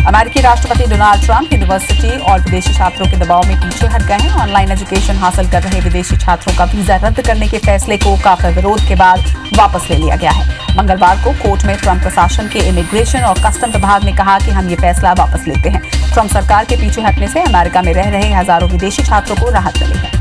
अमेरिकी राष्ट्रपति Donald Trump university और विदेशी छात्रों के दबाव में पीछे हट गए हैं। ऑनलाइन एजुकेशन हासिल कर रहे विदेशी छात्रों का वीजा रद्द करने के फैसले को काफी विरोध के बाद वापस ले लिया गया है। मंगलवार को कोर्ट में ट्रंप प्रशासन के इमिग्रेशन और कस्टम विभाग ने कहा कि हम ये फैसला वापस लेते हैं। ट्रंप सरकार के पीछे हटने से अमेरिका में रह रहे हजारों विदेशी छात्रों को राहत मिली है।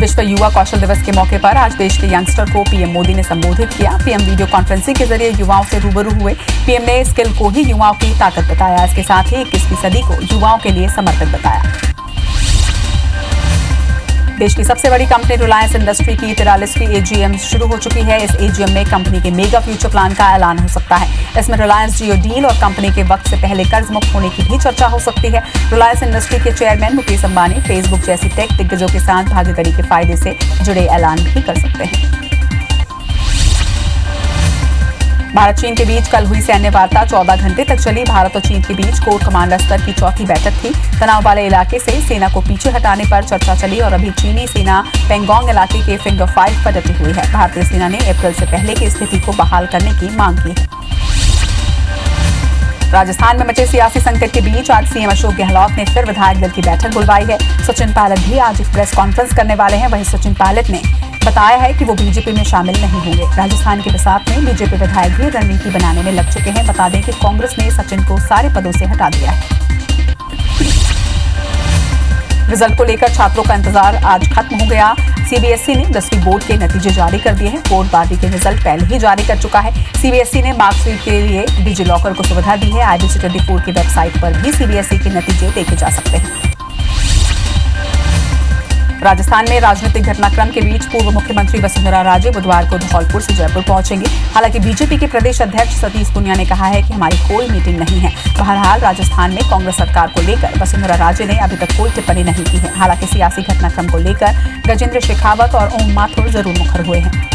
विश्व युवा कौशल दिवस के मौके पर आज देश के यंगस्टर को पीएम मोदी ने संबोधित किया। पीएम वीडियो कॉन्फ्रेंसिंग के जरिए युवाओं से रूबरू हुए। पीएम ने स्किल को ही युवाओं की ताकत बताया। इसके साथ ही 21वीं सदी को युवाओं के लिए समर्पित बताया। देश की सबसे बड़ी कंपनी रिलायंस इंडस्ट्री की 43वीं एजीएम शुरू हो चुकी है। इस एजीएम में कंपनी के मेगा फ्यूचर प्लान का ऐलान हो सकता है। इसमें रिलायंस जियो डील और कंपनी के वक्त से पहले कर्ज मुक्त होने की भी चर्चा हो सकती है। रिलायंस इंडस्ट्री के चेयरमैन मुकेश अंबानी फेसबुक जैसी टेक दिग्गजों के साथ भागीदारी के फायदे से जुड़े ऐलान भी कर सकते हैं। भारत चीन के बीच कल हुई सैन्य वार्ता 14 घंटे तक चली। भारत और चीन के बीच कोर कमांडर स्तर की चौथी बैठक थी। तनाव वाले इलाके से सेना को पीछे हटाने पर चर्चा चली और अभी चीनी सेना पेंगोंग इलाके के फिंगर 5 पर डटी हुई है। भारतीय सेना ने अप्रैल से पहले की स्थिति को बहाल करने की मांग की है। राजस्थान में मचे सियासी संकट के बीच आज सीएम अशोक गहलोत ने फिर विधायक दल की बैठक बुलवाई है। सचिन पायलट भी आज एक प्रेस कॉन्फ्रेंस करने वाले हैं। वहीं सचिन पायलट ने बताया है कि वो बीजेपी में शामिल नहीं होंगे। राजस्थान के बिसात में बीजेपी विधायक भी रणनीति बनाने में लग चुके हैं। बता दें कि कांग्रेस ने सचिन को सारे पदों से हटा दिया है। रिजल्ट को लेकर छात्रों का इंतजार आज खत्म हो गया। सीबीएसई ने 10वीं बोर्ड के नतीजे जारी कर दिए हैं। बोर्ड 12वीं के रिजल्ट पहले ही जारी कर चुका है। सीबीएसई ने मार्कशीट के लिए डिजी लॉकर को सुविधा दी है। IBC24 की वेबसाइट पर भी सीबीएसई के नतीजे देखे जा सकते हैं। राजस्थान में राजनीतिक घटनाक्रम के बीच पूर्व मुख्यमंत्री वसुंधरा राजे बुधवार को धौलपुर से जयपुर पहुंचेंगे। हालांकि बीजेपी के प्रदेश अध्यक्ष सतीश पूनिया ने कहा है कि हमारी कोई मीटिंग नहीं है। बहरहाल राजस्थान में कांग्रेस सरकार को लेकर वसुंधरा राजे ने अभी तक कोई टिप्पणी नहीं की है। हालांकि सियासी घटनाक्रम को लेकर गजेंद्र शेखावत और ओम माथुर जरूर मुखर हुए हैं।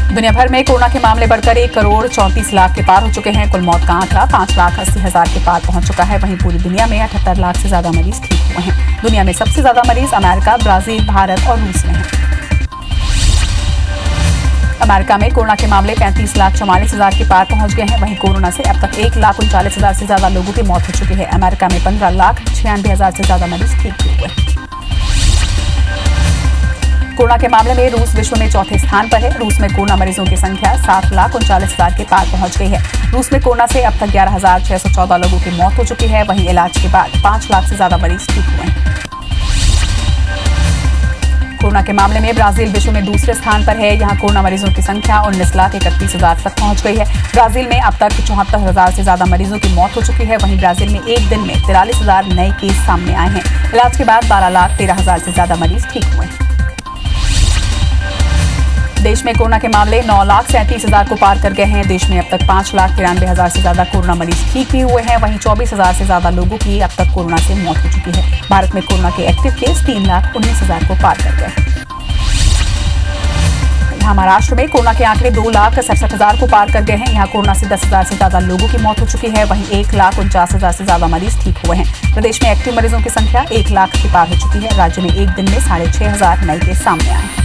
दुनिया भर में कोरोना के मामले बढ़कर 1 करोड़ 34 लाख के पार हो चुके हैं। कुल मौत का आंकड़ा 5,80,000 के पार पहुंच चुका है। वहीं पूरी दुनिया में 78 लाख से ज्यादा मरीज ठीक हुए हैं। दुनिया में सबसे ज्यादा मरीज अमेरिका, ब्राजील, भारत और रूस में हैं। अमेरिका में कोरोना के मामले 35,44,000 के पार पहुंच गए हैं। वहीं कोरोना से अब तक 1,39,000 से ज्यादा लोगों की मौत हो चुकी है। अमेरिका में 15,96,000 से ज्यादा मरीज ठीक हुए हैं। कोरोना के मामले में रूस विश्व में चौथे स्थान पर है। रूस में कोरोना मरीजों की संख्या 7,39,000 के पार पहुंच गई है। रूस में कोरोना से अब तक 11,614 लोगों की मौत हो चुकी है। वहीं इलाज के बाद 5 लाख से ज्यादा मरीज ठीक हुए हैं। कोरोना के मामले में ब्राजील विश्व में दूसरे स्थान पर है। यहाँ कोरोना मरीजों की संख्या 19,31,000 तक पहुंच गई है। ब्राजील में अब तक 74,000 से ज्यादा मरीजों की मौत हो चुकी है। वहीं ब्राजील में एक दिन में 43,000 नए केस सामने आए हैं। इलाज के बाद 12,13,000 से ज्यादा मरीज ठीक हुए हैं। देश में कोरोना के मामले 9,37,000 को पार कर गए हैं। देश में अब तक 5,93,000 से ज्यादा कोरोना मरीज ठीक भी हुए हैं। वहीं 24,000 से ज्यादा लोगों की अब तक कोरोना से मौत हो चुकी है। भारत में कोरोना के एक्टिव केस 3,19,000 को पार कर गए। यहाँ महाराष्ट्र में कोरोना के आंकड़े 2,67,000 को पार कर गए हैं। यहाँ कोरोना से 10,000 से ज्यादा लोगों की मौत हो चुकी है। वहीं 1,49,000 से ज्यादा मरीज ठीक हुए हैं। प्रदेश में एक्टिव मरीजों की संख्या 1 लाख के पार हो चुकी है। राज्य में एक दिन में 6,500 नए केस सामने आए हैं।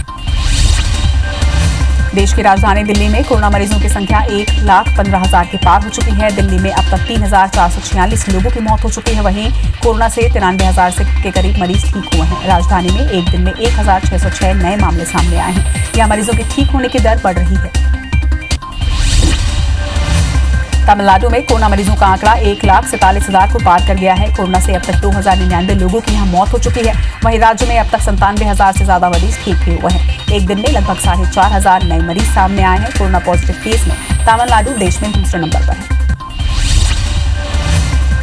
देश की राजधानी दिल्ली में कोरोना मरीजों की संख्या 1,15,000 के पार हो चुकी है। दिल्ली में अब तक 3,446 लोगों की मौत हो चुकी है। वहीं कोरोना से 93,000 के करीब मरीज ठीक हुए हैं। राजधानी में एक दिन में 1,606 नए मामले सामने आए हैं। यहाँ मरीजों के ठीक होने की दर बढ़ रही है। तमिलनाडु में कोरोना मरीजों का आंकड़ा 1,47,000 को पार कर गया है। कोरोना से अब तक 2,099 लोगों की यहाँ मौत हो चुकी है। वहीं राज्य में अब तक 97,000 से ज्यादा मरीज ठीक भी हुए हैं। एक दिन में लगभग 4,500 नए मरीज सामने आए हैं। कोरोना पॉजिटिव केस में तमिलनाडु देश में दूसरे नंबर पर है।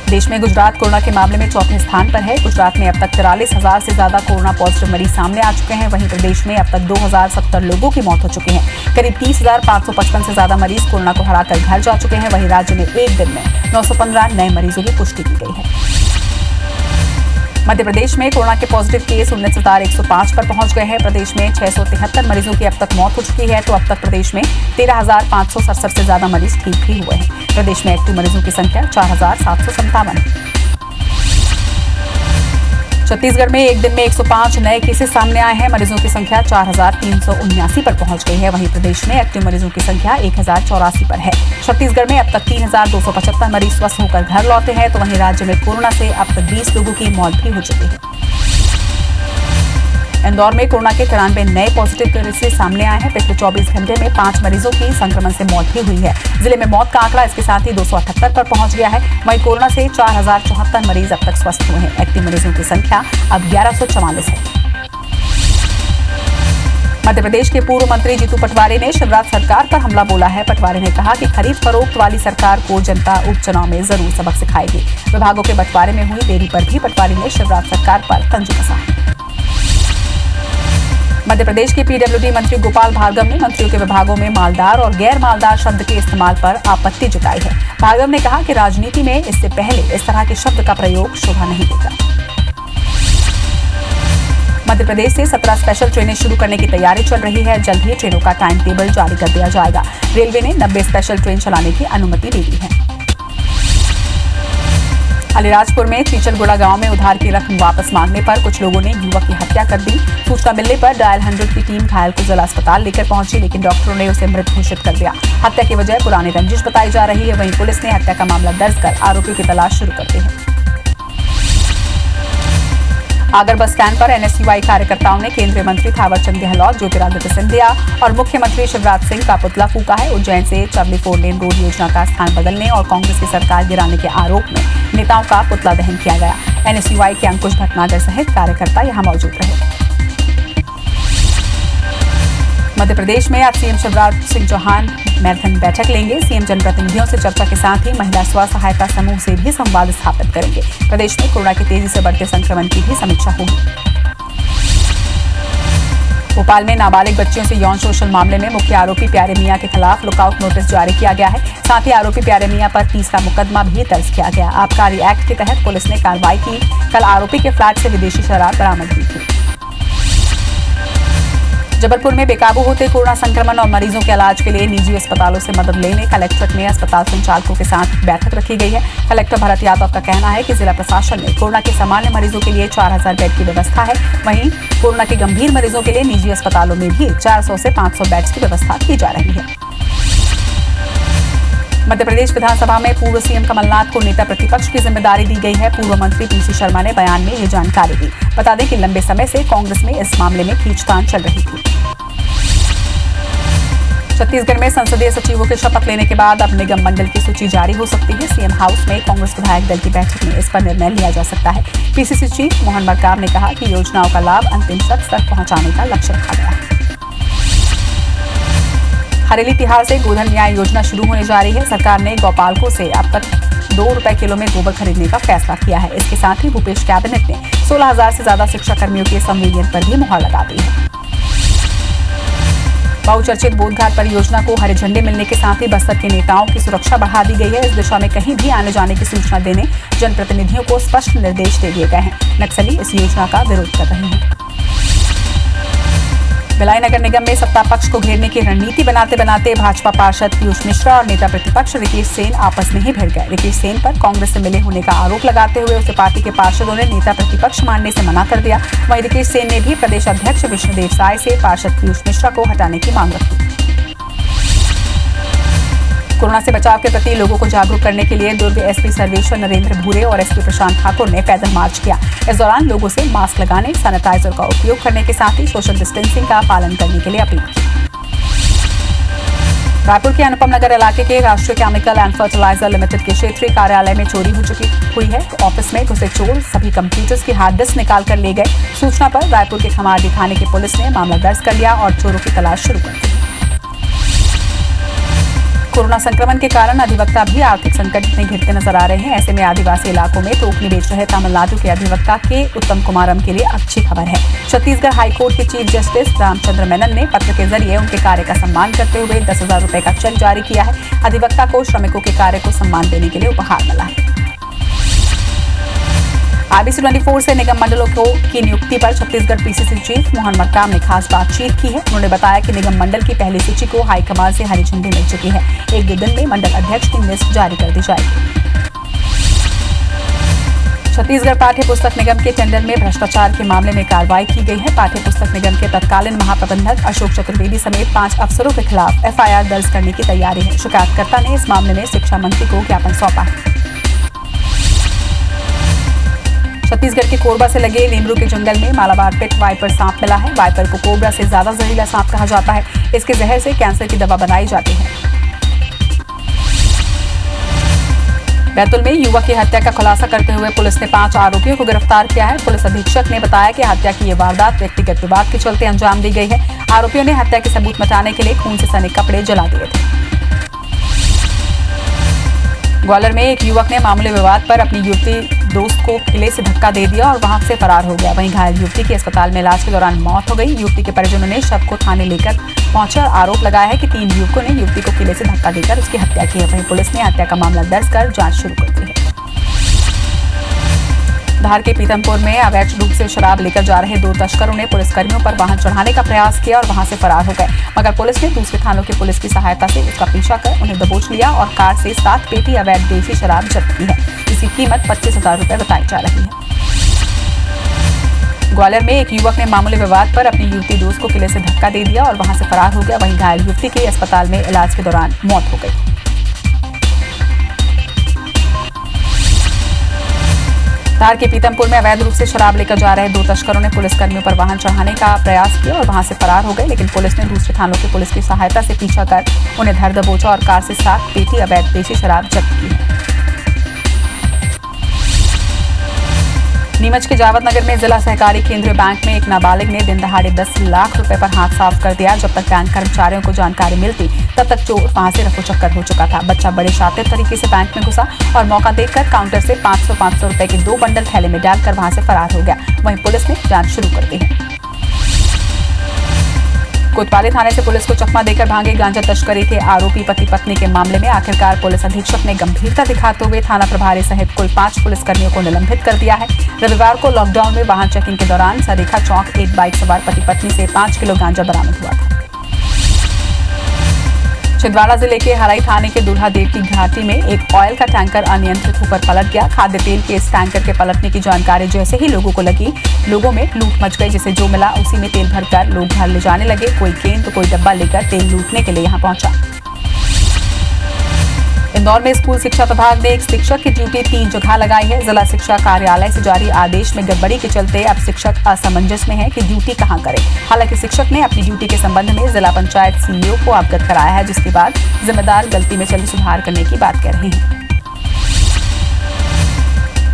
देश में गुजरात कोरोना के मामले में चौथे स्थान पर है। गुजरात में अब तक 43,000 से ज्यादा कोरोना पॉजिटिव मरीज सामने आ चुके हैं। वहीं प्रदेश में अब तक 2,070 लोगों की मौत हो चुकी है। करीब 30,555 से ज्यादा मरीज कोरोना को हराकर घर जा चुके हैं। वहीं राज्य में एक दिन में 915 नए मरीजों की पुष्टि की गई है। मध्य प्रदेश में कोरोना के पॉजिटिव केस 19,105 पर पहुंच गए हैं। प्रदेश में 673 मरीजों की अब तक मौत हो चुकी है। तो अब तक प्रदेश में 13,567 से ज्यादा मरीज ठीक भी हुए हैं। प्रदेश में एक्टिव मरीजों की संख्या 4,757 है। छत्तीसगढ़ में एक दिन में 105 नए केसेस सामने आए हैं। मरीजों की संख्या 4,379 पर पहुंच गई है। वहीं प्रदेश में एक्टिव मरीजों की संख्या 1,084 पर है। छत्तीसगढ़ में अब तक 3,275 मरीज स्वस्थ होकर घर लौटे हैं, तो वहीं राज्य में कोरोना से अब तक 20 लोगों की मौत भी हो चुकी है। इंदौर में कोरोना के 93 नए पॉजिटिव केसेस सामने आए हैं। पिछले 24 घंटे में 5 मरीजों की संक्रमण से मौत भी हुई है। जिले में मौत का आंकड़ा इसके साथ ही 278 पर पहुंच गया है। वहीं कोरोना से 4,074 मरीज अब तक स्वस्थ हुए हैं। एक्टिव मरीजों की संख्या अब 1144 है। मध्य प्रदेश के पूर्व मंत्री जीतू पटवारी ने शिवराज सरकार पर हमला बोला है। पटवारी ने कहा कि खरीद फरोख्त वाली सरकार को जनता उपचुनाव में जरूर सबक सिखाएगी। विभागों के बंटवारे में हुई देरी पर भी पटवारी ने शिवराज सरकार पर तंज कसा है। मध्य प्रदेश के पीडब्ल्यूडी मंत्री गोपाल भार्गव ने मंत्रियों के विभागों में मालदार और गैर मालदार शब्द के इस्तेमाल पर आपत्ति जताई है। भार्गव ने कहा कि राजनीति में इससे पहले इस तरह के शब्द का प्रयोग शोभा नहीं देता। मध्य प्रदेश से 17 स्पेशल ट्रेनें शुरू करने की तैयारी चल रही है। जल्द ही ट्रेनों का टाइम टेबल जारी कर दिया जाएगा। रेलवे ने 90 स्पेशल ट्रेन चलाने की अनुमति दे दी है। अलीराजपुर में चीचलगुड़ा गांव में उधार की रकम वापस मांगने पर कुछ लोगों ने युवक की हत्या कर दी। सूचना मिलने पर डायल 100 की टीम घायल को जिला अस्पताल लेकर पहुंची, लेकिन डॉक्टरों ने उसे मृत घोषित कर दिया। हत्या की वजह पुरानी रंजिश बताई जा रही है। वहीं पुलिस ने हत्या का मामला दर्ज कर आरोपियों की तलाश शुरू कर दी है। आगर बस स्टैंड पर एनएसयूआई कार्यकर्ताओं ने केंद्रीय मंत्री थावरचंद गहलोत, ज्योतिरादित्य सिंधिया और मुख्यमंत्री शिवराज सिंह का पुतला फूका है। उज्जैन से चरली 4 लेन रोड योजना का स्थान बदलने और कांग्रेस की सरकार गिराने के आरोप में नेताओं का पुतला दहन किया गया। एनएसयूआई के अंकुश भटनागर सहित कार्यकर्ता यहां मौजूद रहे। मध्य प्रदेश में आज सीएम शिवराज सिंह चौहान मैराथन बैठक लेंगे। सीएम जनप्रतिनिधियों से चर्चा के साथ ही महिला स्व सहायता समूह से भी संवाद स्थापित करेंगे। प्रदेश में कोरोना के तेजी से बढ़ते संक्रमण की भी समीक्षा होगी। भोपाल में नाबालिग बच्चियों से यौन शोषण मामले में मुख्य आरोपी प्यारे मियां के खिलाफ लुकआउट नोटिस जारी किया गया है। साथ ही आरोपी प्यारे मियां पर तीसरा मुकदमा भी दर्ज किया गया। आबकारी एक्ट के तहत पुलिस ने कार्रवाई की। कल आरोपी के फ्लैट से विदेशी शराब बरामद हुई थी। जबलपुर में बेकाबू होते कोरोना संक्रमण और मरीजों के इलाज के लिए निजी अस्पतालों से मदद लेने कलेक्ट्रेट में अस्पताल संचालकों के साथ बैठक रखी गई है। कलेक्टर भरत यादव का कहना है कि जिला प्रशासन ने कोरोना के सामान्य मरीजों के लिए 4000 बेड की व्यवस्था है। वहीं कोरोना के गंभीर मरीजों के लिए निजी अस्पतालों में भी 400 से 500 बेड्स की व्यवस्था की जा रही है। मध्य प्रदेश विधानसभा में पूर्व सीएम कमलनाथ को नेता प्रतिपक्ष की जिम्मेदारी दी गई है। पूर्व मंत्री पीसी शर्मा ने बयान में ये जानकारी दी। बता दें कि लंबे समय से कांग्रेस में इस मामले में खींचतान चल रही थी। छत्तीसगढ़ में संसदीय सचिवों के शपथ लेने के बाद अब निगम मंडल की सूची जारी हो सकती है। सीएम हाउस में कांग्रेस विधायक दल की बैठक में इस पर निर्णय लिया जा सकता है। पीसीसी चीफ मोहन मरकाम ने कहा कि योजनाओं का लाभ अंतिम शख्स तक पहुंचाने का लक्ष्य रखा गया है। हरेली तिहार से गोधन न्याय योजना शुरू होने जा रही है। सरकार ने गौपालकों से अब तक 2 रुपए किलो में गोबर खरीदने का फैसला किया है। इसके साथ ही भूपेश कैबिनेट ने 16,000 से ज्यादा शिक्षा कर्मियों के संविलियन पर भी मुहर लगा दी है। बहुचर्चित बोधघाट परियोजना को हरे झंडे मिलने के साथ ही बस्तर के नेताओं की सुरक्षा बढ़ा दी गई है। इस दिशा में कहीं भी आने जाने की सूचना देने जनप्रतिनिधियों को स्पष्ट निर्देश दे दिए गए हैं। नक्सली इस योजना का विरोध कर रहे हैं। भिलाई नगर निगम में सत्ता पक्ष को घेरने की रणनीति बनाते बनाते भाजपा पार्षद पीयूष मिश्रा और नेता प्रतिपक्ष रितेश सेन आपस में ही भिड़ गए। रितेश सेन पर कांग्रेस से मिले होने का आरोप लगाते हुए उसे पार्टी के पार्षदों ने नेता प्रतिपक्ष मानने से मना कर दिया। वहीं रितेश सेन ने भी प्रदेश अध्यक्ष विष्णुदेव साय से पार्षद पीयूष मिश्रा को हटाने की मांग रखी। कोरोना से बचाव के प्रति लोगों को जागरूक करने के लिए दुर्ग एसपी सर्वेश्वर नरेंद्र भूरे और एसपी प्रशांत ठाकुर ने पैदल मार्च किया। इस दौरान लोगों से मास्क लगाने, सैनिटाइजर का उपयोग करने के साथ ही सोशल डिस्टेंसिंग का पालन करने के लिए अपील की। रायपुर के अनुपम नगर इलाके के राष्ट्रीय केमिकल एंड फर्टिलाइजर लिमिटेड के क्षेत्रीय कार्यालय में चोरी हो चुकी हुई है। ऑफिस में घुसे चोर सभी कंप्यूटर्स की हार्ड डिस्क निकाल कर ले गए। सूचना पर रायपुर के खमारडी थाने की पुलिस ने मामला दर्ज कर लिया और चोरों की तलाश शुरू कर दी। कोरोना संक्रमण के कारण अधिवक्ता भी आर्थिक संकट में घिरते नजर आ रहे हैं। ऐसे में आदिवासी इलाकों में टोकनी बेच रहे तमिलनाडु के अधिवक्ता के उत्तम कुमारम के लिए अच्छी खबर है। छत्तीसगढ़ हाईकोर्ट के चीफ जस्टिस रामचंद्र मेनन ने पत्र के जरिए उनके कार्य का सम्मान करते हुए 10,000 रुपए का चेक जारी किया है। अधिवक्ता को श्रमिकों के कार्य को सम्मान देने के लिए उपहार मिला है। आईबीसी 24 से निगम मंडलों की नियुक्ति पर छत्तीसगढ़ पीसीसी चीफ मोहन मरकाम ने खास बातचीत की है। उन्होंने बताया कि निगम मंडल की पहली सूची को हाईकमान से हरी झंडी मिल चुकी है। 1-2 दिन में मंडल अध्यक्ष की लिस्ट जारी कर दी जाएगी। छत्तीसगढ़ पाठ्य पुस्तक निगम के टेंडर में भ्रष्टाचार के मामले में कार्रवाई की गई है। पाठ्य पुस्तक निगम के तत्कालीन महाप्रबंधक अशोक चतुर्वेदी समेत 5 अफसरों के खिलाफ एफआईआर दर्ज करने की तैयारी है। शिकायतकर्ता ने इस मामले में शिक्षा मंत्री को ज्ञापन सौंपा है। छत्तीसगढ़ के कोरबा से लगे लेमरू के जंगल में मालाबार पिट वाइपर सांप मिला है। वाइपर को कोबरा से ज्यादा जहरीला सांप कहा जाता है। इसके जहर से कैंसर की दवा बनाई जाती है। बैतूल में युवक की हत्या का खुलासा करते हुए पुलिस ने 5 आरोपियों को गिरफ्तार किया है। पुलिस अधीक्षक ने बताया कि हत्या की यह वारदात व्यक्तिगत विवाद के चलते अंजाम दी गई है। आरोपियों ने हत्या के सबूत मिटाने के लिए खून से सने कपड़े जला दिए थे। ग्वालियर में एक युवक ने मामूली विवाद पर अपनी युवती दोस्त को किले से धक्का दे दिया और वहां से फरार हो गया। वहीं घायल युवती की अस्पताल में इलाज के दौरान मौत हो गई। युवती के परिजनों ने शव को थाने लेकर पहुंचे और आरोप लगाया है कि 3 युवकों ने युवती को किले से धक्का देकर उसकी हत्या की है। वहीं पुलिस ने हत्या का मामला दर्ज कर जांच शुरू कर दी है। धार के पीतमपुर में अवैध रूप से शराब लेकर जा रहे 2 तस्करों ने पुलिसकर्मियों पर वाहन चढ़ाने का प्रयास किया और वहां से फरार हो गए, मगर पुलिस ने दूसरे थानों की पुलिस की सहायता से उसका पीछा कर उन्हें दबोच लिया और कार से 7 पेटी अवैध देसी शराब जब्त की है। इसकी कीमत 25,000 रुपए बताई जा रही है। ग्वालियर में एक युवक ने मामूली विवाद पर अपनी युवती दोस्त को किले से धक्का दे दिया और वहां से फरार हो गया। वहीं घायल युवती की अस्पताल में इलाज के दौरान मौत हो गई। धार के पीतमपुर में अवैध रूप से शराब लेकर जा रहे 2 तस्करों ने पुलिसकर्मियों पर वाहन चढ़ाने का प्रयास किया और वहां से फरार हो गए, लेकिन पुलिस ने दूसरे थानों की पुलिस की सहायता से पीछा कर उन्हें धर दबोचा और कार से 7 पेटी अवैध देसी शराब जब्त की है। नीमच के जावत नगर में जिला सहकारी केंद्रीय बैंक में एक नाबालिग ने दिन दहाड़े 10 लाख रुपए पर हाथ साफ कर दिया। जब तक बैंक कर्मचारियों को जानकारी मिलती तब तक चोर वहां से रफू चक्कर हो चुका था। बच्चा बड़े शातिर तरीके से बैंक में घुसा और मौका देखकर काउंटर से 500 रुपए के 2 बंडल थैले में डालकर वहां से फरार हो गया। वहीं पुलिस ने जांच शुरू कर दी है। कोतवाली थाने से पुलिस को चकमा देकर भागे गांजा तस्करी के आरोपी पति पत्नी के मामले में आखिरकार पुलिस अधीक्षक ने गंभीरता दिखाते हुए थाना प्रभारी सहित कुल 5 पुलिसकर्मियों को निलंबित कर दिया है। रविवार को लॉकडाउन में वाहन चेकिंग के दौरान सरेखा चौक एक बाइक सवार पति पत्नी से 5 किलो गांजा बरामद हुआ था। छिंदवाड़ा जिले के हराई थाने के दुल्हा देव की घाटी में एक ऑयल का टैंकर अनियंत्रित होकर पलट गया। खाद्य तेल के इस टैंकर के पलटने की जानकारी जैसे ही लोगों को लगी, लोगों में लूट मच गई। जिसे जो मिला उसी में तेल भरकर लोग घर ले जाने लगे। कोई केन तो कोई डब्बा लेकर तेल लूटने के लिए यहां पहुंचा। इंदौर में स्कूल शिक्षा विभाग ने एक शिक्षक की ड्यूटी 3 जगह लगाई है। जिला शिक्षा कार्यालय से जारी आदेश में गड़बड़ी के चलते अब शिक्षक असमंजस में है कि ड्यूटी कहां करें। हालांकि शिक्षक ने अपनी ड्यूटी के संबंध में जिला पंचायत सीईओ को अवगत कराया है, जिसके बाद जिम्मेदार गलती में चली सुधार करने की बात कह रहे हैं।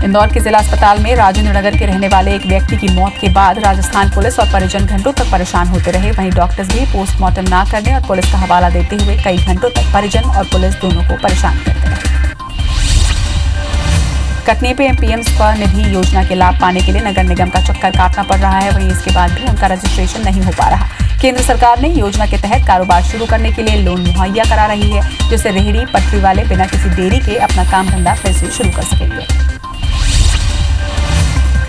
इंदौर के जिला अस्पताल में राजेंद्र नगर के रहने वाले एक व्यक्ति की मौत के बाद राजस्थान पुलिस और परिजन घंटों तक परेशान होते रहे। वहीं डॉक्टर्स भी पोस्टमार्टम न करने और पुलिस का हवाला देते हुए कई घंटों तक परिजन और पुलिस दोनों को परेशान करते रहे। कटनी पे पीएम स्वनिधि योजना के लाभ पाने के लिए नगर निगम का चक्कर काटना पड़ रहा है। वहीं इसके बाद भी उनका रजिस्ट्रेशन नहीं हो पा रहा। केंद्र सरकार ने योजना के तहत कारोबार शुरू करने के लिए लोन मुहैया करा रही है, जिससे रेहड़ी पटरी वाले बिना किसी देरी के अपना काम धंधा फिर से शुरू कर सकेंगे।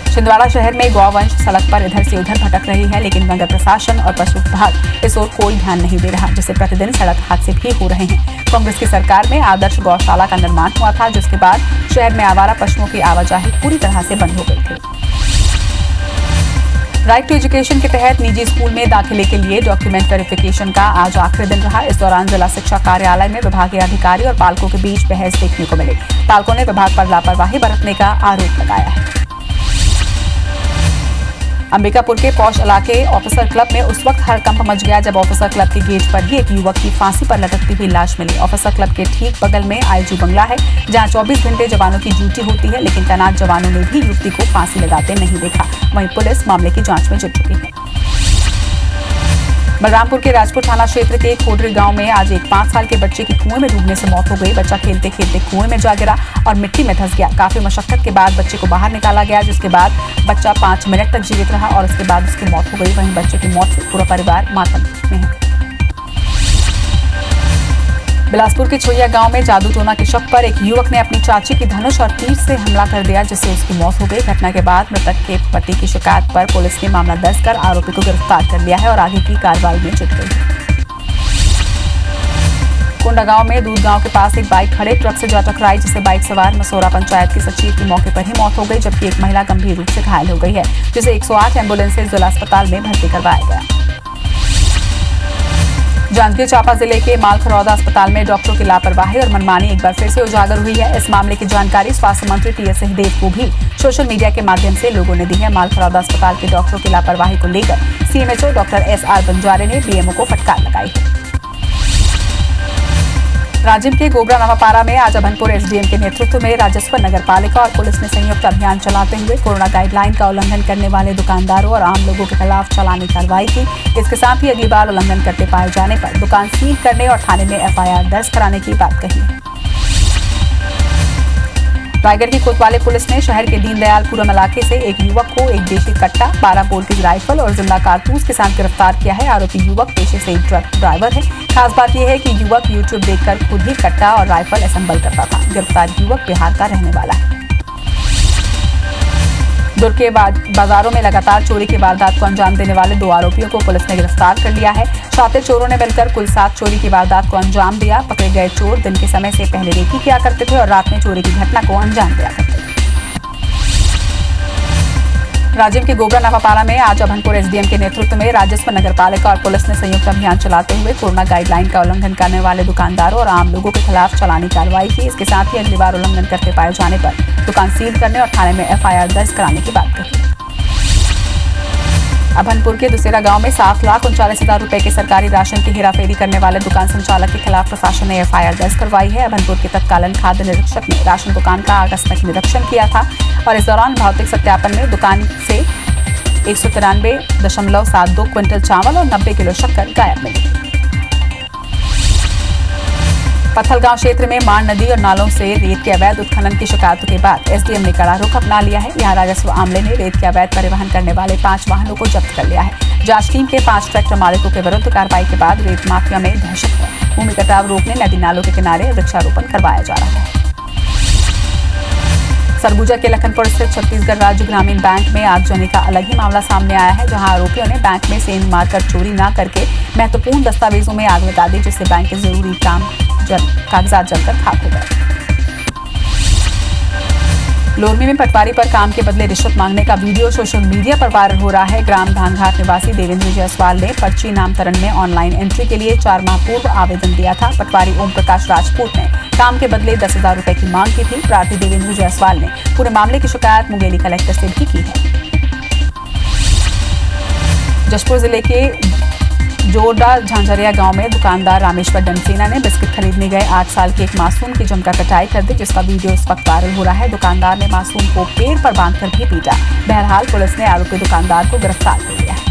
छिंदवाड़ा शहर में गौवंश सड़क पर इधर से उधर भटक रही है, लेकिन नगर प्रशासन और पशु विभाग इस ओर कोई ध्यान नहीं दे रहा, जिससे प्रतिदिन सड़क हादसे भी हो रहे हैं। कांग्रेस की सरकार में आदर्श गौशाला का निर्माण हुआ था, जिसके बाद शहर में आवारा पशुओं की आवाजाही पूरी तरह से बंद हो गई थी। राइट टू एजुकेशन के तहत निजी स्कूल में दाखिले के लिए डॉक्यूमेंट वेरिफिकेशन का आज आखिरी दिन रहा। इस दौरान जिला शिक्षा कार्यालय में विभागीय अधिकारी और पालकों के बीच बहस देखने को मिली। पालकों ने विभाग पर लापरवाही बरतने का आरोप लगाया है। अंबिकापुर के पौष इलाके ऑफिसर क्लब में उस वक्त हड़कंप मच गया जब ऑफिसर क्लब के गेट पर ही एक युवक की फांसी पर लटकती हुई लाश मिली। ऑफिसर क्लब के ठीक बगल में आईजी बंगला है, जहां 24 घंटे जवानों की ड्यूटी होती है, लेकिन तैनात जवानों ने भी युवती को फांसी लगाते नहीं देखा। वहीं पुलिस मामले की जांच में जुट चुकी है। बलरामपुर के राजपुर थाना क्षेत्र के खोडरी गांव में आज एक 5 साल के बच्चे की कुएं में डूबने से मौत हो गई। बच्चा खेलते खेलते कुएं में जा गिरा और मिट्टी में धंस गया। काफी मशक्कत के बाद बच्चे को बाहर निकाला गया, जिसके बाद बच्चा 5 मिनट तक जीवित रहा और उसके बाद उसकी मौत हो गई। वहीं बच्चे की मौत से पूरा परिवार मातम में है। बिलासपुर के छोइया गांव में जादू टोना के शक पर एक युवक ने अपनी चाची की धनुष और तीर से हमला कर दिया, जिससे उसकी मौत हो गई। घटना के बाद मृतक के पति की शिकायत पर पुलिस ने मामला दर्ज कर आरोपी को गिरफ्तार कर लिया है और आगे की कार्रवाई में जुट गई है। कोंडागांव में दूध गांव के पास एक बाइक खड़े ट्रक से जा टकराई, जिससे बाइक सवार मसोरा पंचायत के सचिव की मौके पर ही मौत हो गई, जबकि एक महिला गंभीर रूप से घायल हो गई है, जिसे 108 एम्बुलेंस से जिला अस्पताल में भर्ती करवाया गया। जांजगीर चांपा जिले के मालखरौदा अस्पताल में डॉक्टरों की लापरवाही और मनमानी एक बार फिर से उजागर हुई है। इस मामले की जानकारी स्वास्थ्य मंत्री टीएस सिंहदेव को भी सोशल मीडिया के माध्यम से लोगों ने दी है। मालखरौदा अस्पताल के डॉक्टरों की लापरवाही को लेकर सीएमएचओ डॉक्टर SR बंजारे ने बीएमओ को फटकार लगाई है। राजिम के गोबरा नवापारा में आज अभनपुर एसडीएम के नेतृत्व में राजस्व, नगर पालिका और पुलिस ने संयुक्त अभियान चलाते हुए कोरोना गाइडलाइन का उल्लंघन करने वाले दुकानदारों और आम लोगों के खिलाफ चालानी कार्रवाई की। इसके साथ ही अगली बार उल्लंघन करते पाए जाने पर दुकान सील करने और थाने में FIR दर्ज कराने की बात कही है। रायगढ़ की कोतवाली पुलिस ने शहर के दीनदयालपुरम इलाके से एक युवक को एक देशी कट्टा, 12 बोर की राइफल और जिंदा कारतूस के साथ गिरफ्तार किया है। आरोपी युवक पेशे से एक ट्रक ड्राइवर है। खास बात यह है कि युवक यूट्यूब देखकर खुद ही कट्टा और राइफल असेंबल करता था। गिरफ्तार युवक बिहार का रहने वाला है। दुर्ग के बाजारों में लगातार चोरी की वारदात को अंजाम देने वाले 2 आरोपियों को पुलिस ने गिरफ्तार कर लिया है। शातिर चोरों ने मिलकर कुल 7 चोरी की वारदात को अंजाम दिया। पकड़े गए चोर दिन के समय से पहले रेकी किया करते थे और रात में चोरी की घटना को अंजाम दिया करते थे। राजिम के गोबरा नवापारा में आज अभनपुर एसडीएम के नेतृत्व में राजस्व, नगर पालिका और पुलिस ने संयुक्त अभियान चलाते हुए कोरोना गाइडलाइन का उल्लंघन करने वाले दुकानदारों और आम लोगों के खिलाफ चालानी कार्रवाई की। इसके साथ ही अगली बार उल्लंघन करते पाए जाने पर दुकान सील करने और थाने में FIR दर्ज कराने की बात कही। अभनपुर के दुसेरा गांव में 7,39,000 रुपए के सरकारी राशन की हेराफेरी करने वाले दुकान संचालक के खिलाफ प्रशासन ने FIR दर्ज करवाई है। अभनपुर के तत्कालीन खाद्य निरीक्षक ने राशन दुकान का आकस्मिक निरीक्षण किया था और इस दौरान भौतिक सत्यापन में दुकान से 193.72 क्विंटल चावल और 90 किलो शक्कर गायब मिली। पत्थलगांव क्षेत्र में मान नदी और नालों से रेत के अवैध उत्खनन की शिकायतों के बाद एसडीएम ने कड़ा रुख अपना लिया है। यहां राजस्व आमले ने रेत के अवैध परिवहन करने वाले 5 वाहनों को जब्त कर लिया है। जांच टीम के 5 ट्रैक्टर मालिकों के विरुद्ध कार्रवाई के बाद रेत माफिया में दहशत है। भूमि कटाव रोकने नदी नालों के किनारे वृक्षारोपण करवाया जा रहा है। सरगुजा के लखनपुर स्थित छत्तीसगढ़ राज्य ग्रामीण बैंक में आगजनी का अलग ही मामला सामने आया है, जहां आरोपियों ने बैंक में सेंध मारकर चोरी न करके महत्वपूर्ण दस्तावेजों में आग लगा दी, जिससे बैंक के जरूरी कागजात जलकर खाक हो गए। लोरमी में पटवारी पर काम के बदले रिश्वत मांगने का वीडियो सोशल मीडिया पर वायरल हो रहा है। ग्राम धानघाट निवासी देवेंद्र जायसवाल ने पर्ची नामकरण में ऑनलाइन एंट्री के लिए 4 माह पूर्व आवेदन दिया था। पटवारी ओम प्रकाश राजपूत ने काम के बदले 10,000 रुपए की मांग की थी। प्रार्थी देवेंद्र जायसवाल ने पूरे मामले की शिकायत मुंगेली कलेक्टर से भी की है। जशपुर जिले के जोड़ा झांझरिया गांव में दुकानदार रामेश्वर डनसेना ने बिस्किट खरीदने गए 8 साल के एक मासूम की जमकर पिटाई कर दी, जिसका वीडियो इस वक्त वायरल हो रहा है। दुकानदार ने मासूम को पेड़ पर बांधकर भी पीटा। बहरहाल पुलिस ने आरोपी दुकानदार को गिरफ्तार कर लिया है।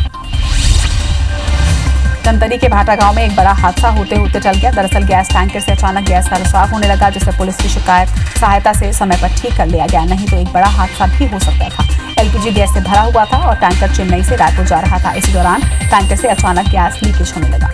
धमतरी के भाटा गांव में एक बड़ा हादसा होते होते टल गया। दरअसल गैस टैंकर से अचानक गैस का रिसाव होने लगा, जिसे पुलिस की सहायता से समय पर ठीक कर लिया गया, नहीं तो एक बड़ा हादसा भी हो सकता था। LPG गैस से भरा हुआ था और टैंकर चेन्नई से रायपुर जा रहा था। इसी दौरान टैंकर से अचानक गैस लीकेज होने लगा।